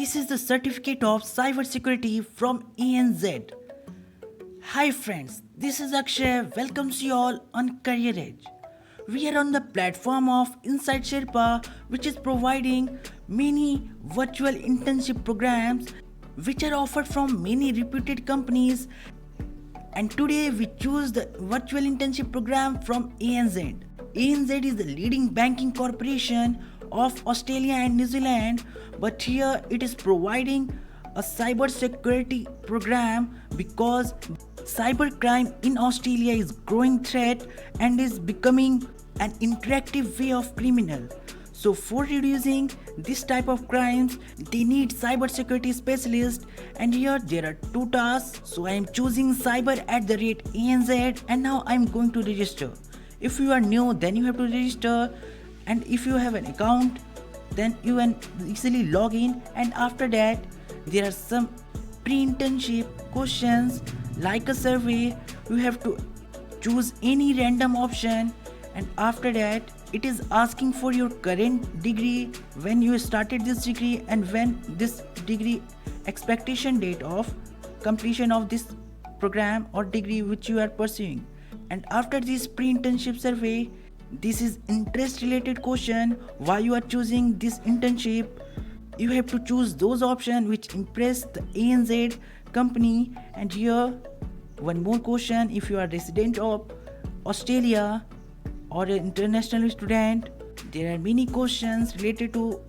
This is the certificate of cybersecurity from ANZ. Hi friends, this is Akshay. Welcomes you all on Career Edge. We are on the platform of Inside Sherpa, which is providing many virtual internship programs which are offered from many reputed companies. And today we choose the virtual internship program from ANZ. ANZ is the leading banking corporation of Australia and New Zealand, but here it is providing a cyber security program because cybercrime in Australia is growing threat and is becoming an interactive way of criminal. So for reducing this type of crimes, they need cybersecurity specialists, and here there are two tasks. So I am choosing cyber at the rate ANZ, and now I am going to register. If you are new, then you have to register, and if you have an account, then you can easily log in. And after that, there are some pre-internship questions like a survey. You have to choose any random option, and after that it is asking for your current degree, when you started this degree, and when this degree expectation date of completion of this program or degree which you are pursuing. And after this pre-internship survey, this is interest related question, why you are choosing this internship. You have to choose those options which impress the ANZ company. And here one more question, if you are resident of Australia or an international student, there are many questions related to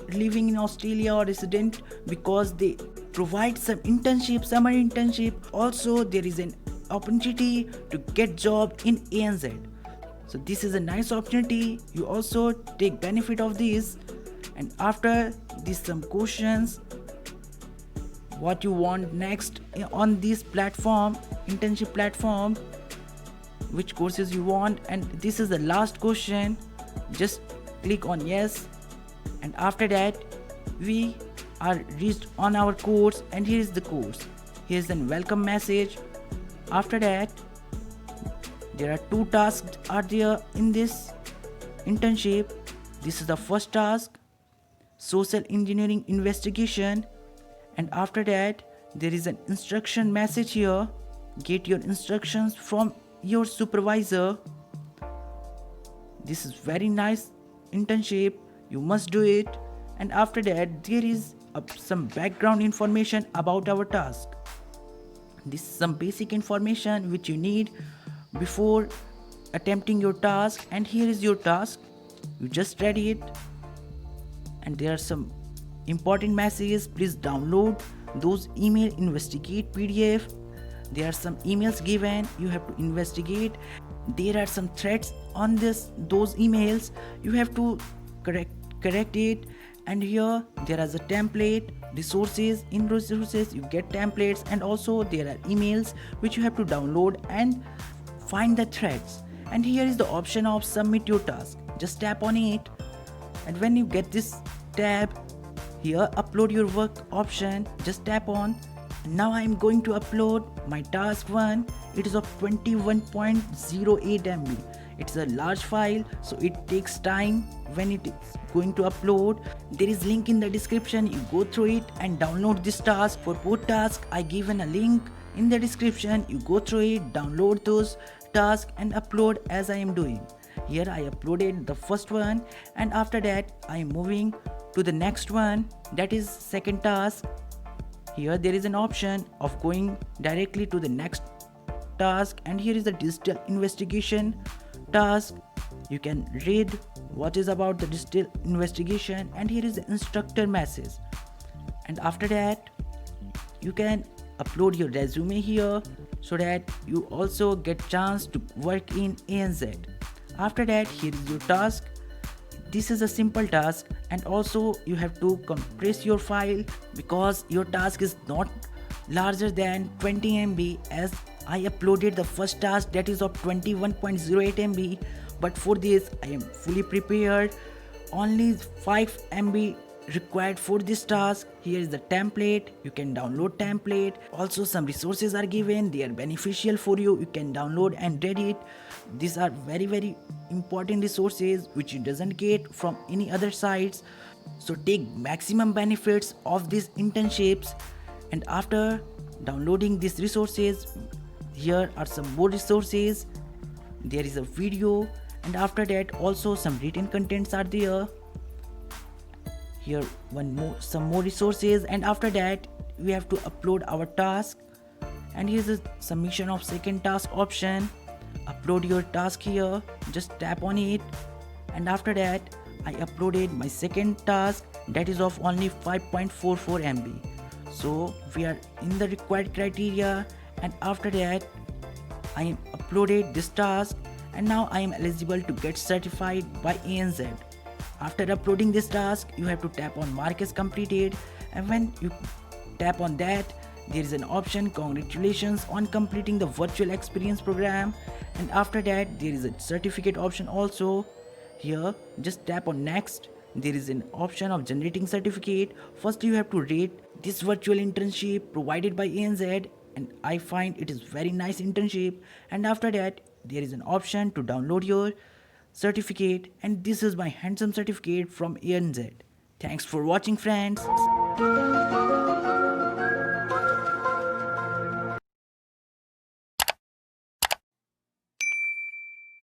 living in Australia or resident, because they provide some internship, summer internship. Also there is an opportunity to get job in ANZ. So this is a nice opportunity, you also take benefit of this. And after this, some questions, what you want next on this platform, internship platform, which courses you want. And this is the last question, just click on yes. And after that we are reached on our course, and here is the course, here is a welcome message. After that, there are two tasks are there in this internship. This is the first task, social engineering investigation. And after that, there is an instruction message here, get your instructions from your supervisor. This is very nice internship, you must do it. And after that, there is some background information about our task. This is some basic information which you need before attempting your task. And here is your task, you just read it. And there are some important messages, please download those email investigate PDF. There are some emails given, you have to investigate. There are some threats on those emails, you have to correct it. And here there is a template, resources, in resources you get templates, and also there are emails which you have to download and find the threads. And here is the option of submit your task, just tap on it. And when you get this tab, here upload your work option, just tap on. Now I am going to upload my task 1. It is of 21.08 MB. It's a large file, so it takes time when it is going to upload. There is link in the description, you go through it and download this task. For both tasks I given a link in the description, you go through it, download those tasks and upload as I am doing. Here I uploaded the first one, and after that I am moving to the next one, that is second task. Here there is an option of going directly to the next task, and here is the digital investigation task. You can read what is about the digital investigation, and here is the instructor message. And after that you can upload your resume here, so that you also get chance to work in ANZ. After that, here is your task. This is a simple task, and also you have to compress your file because your task is not larger than 20 MB, as I uploaded the first task that is of 21.08 MB. But for this I am fully prepared, only 5 MB required for this task. Here is the template, you can download template. Also some resources are given, they are beneficial for you, you can download and read it. These are very important resources which you doesn't get from any other sites. So take maximum benefits of these internships. And after downloading these resources, here are some more resources. There is a video, and after that also some written contents are there. Here some more resources, and after that we have to upload our task. And here's a submission of second task option. Upload your task here, just tap on it. And after that I uploaded my second task, that is of only 5.44 MB. So we are in the required criteria. And after that I uploaded this task, and now I am eligible to get certified by ANZ. After uploading this task, you have to tap on mark as completed, and when you tap on that, there is an option congratulations on completing the virtual experience program. And after that there is a certificate option also. Here just tap on next. There is an option of generating certificate. First you have to rate this virtual internship provided by ANZ, and I find it is very nice internship. And after that there is an option to download your certificate, and this is my handsome certificate from ANZ. Thanks for watching, friends.